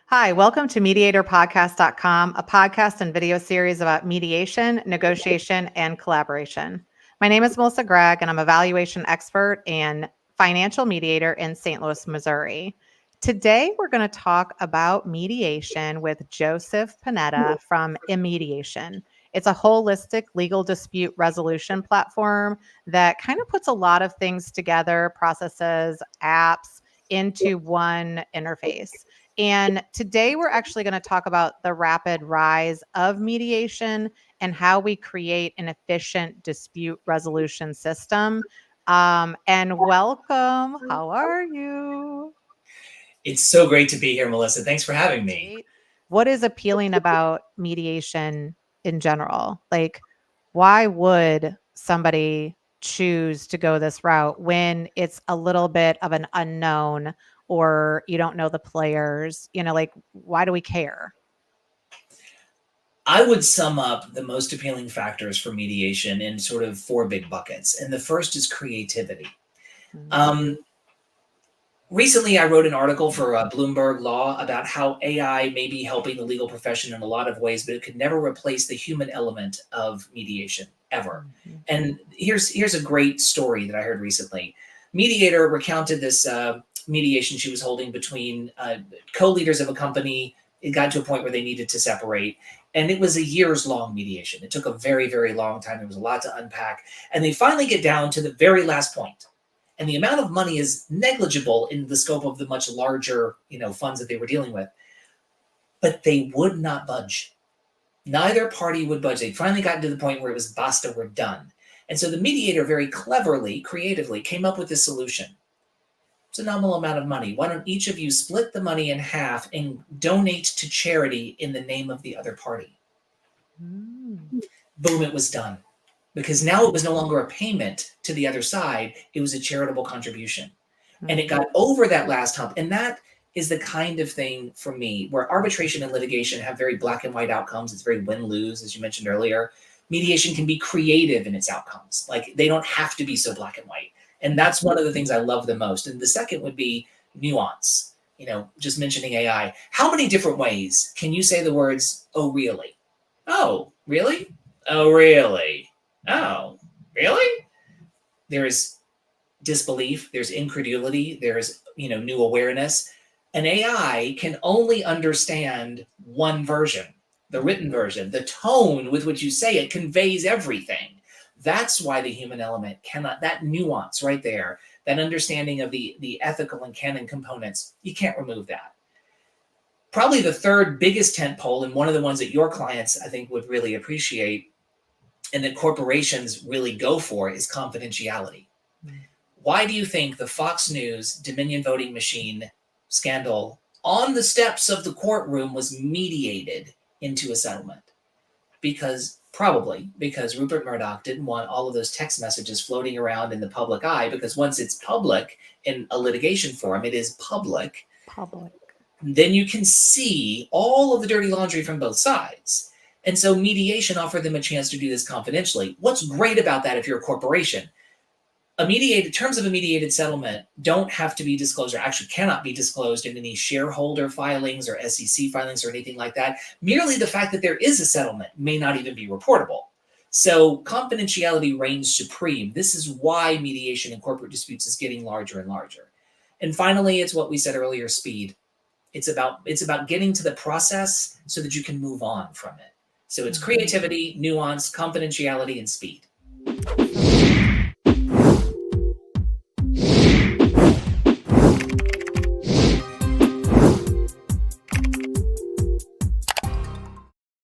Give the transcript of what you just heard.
Hi, welcome to mediatorpodcast.com, a podcast and video series about mediation, negotiation, and collaboration. My name is Melissa Gragg, and I'm a valuation expert and financial mediator in St. Louis, Missouri. Today, we're going to talk about mediation with Joseph Panetta from Immediation. It's a holistic legal dispute resolution platform that kind of puts a lot of things together, processes, apps, into one interface. And today we're actually going to talk about the rapid rise of mediation and how we create an efficient dispute resolution system. And welcome. How are you? It's so great to be here, Melissa. Thanks for having me. Great. What is appealing about mediation in general? Like, why would somebody choose to go this route when it's a little bit of an unknown or you don't know the players? Like, why do we care? I would sum up the most appealing factors for mediation in sort of four big buckets. And the first is creativity. Recently, I wrote an article for Bloomberg Law about how AI may be helping the legal profession in a lot of ways, but it could never replace the human element of mediation, ever. And here's a great story that I heard recently. Mediator recounted this mediation she was holding between co-leaders of a company. It got to a point where they needed to separate. And it was a years-long mediation. It took a very, very long time. There was a lot to unpack. And they finally get down to the very last point. And the amount of money is negligible in the scope of the much larger, funds that they were dealing with. But they would not budge. Neither party would budge. They finally got to the point where it was basta, we're done. And so the mediator very cleverly, creatively came up with this solution. It's a nominal amount of money. Why don't each of you split the money in half and donate to charity in the name of the other party? Boom, it was done. Because now it was no longer a payment to the other side. It was a charitable contribution. And it got over that last hump. And that is the kind of thing for me where arbitration and litigation have very black and white outcomes. It's very win-lose, as you mentioned earlier. Mediation can be creative in its outcomes. Like, they don't have to be so black and white. And that's one of the things I love the most. And the second would be nuance. Just mentioning AI. How many different ways can you say the words, oh, really? Oh, really? Oh, really? Oh, really? There's disbelief, there's incredulity, there's, new awareness. An AI can only understand one version, the written version. The tone with which you say it conveys everything. That's why the human element cannot, that nuance right there, that understanding of the ethical and canon components, you can't remove that. Probably the third biggest tentpole, and one of the ones that your clients, I think, would really appreciate, and that corporations really go for, is confidentiality. Why do you think the Fox News Dominion voting machine scandal on the steps of the courtroom was mediated into a settlement? Probably because Rupert Murdoch didn't want all of those text messages floating around in the public eye, because once it's public in a litigation forum, it is public. Then you can see all of the dirty laundry from both sides. And so mediation offered them a chance to do this confidentially. What's great about that if you're a corporation? Terms of a mediated settlement don't have to be disclosed, or actually cannot be disclosed in any shareholder filings or SEC filings or anything like that. Merely the fact that there is a settlement may not even be reportable. So confidentiality reigns supreme. This is why mediation in corporate disputes is getting larger and larger. And finally, it's what we said earlier, speed. It's about getting to the process so that you can move on from it. So it's creativity, nuance, confidentiality, and speed.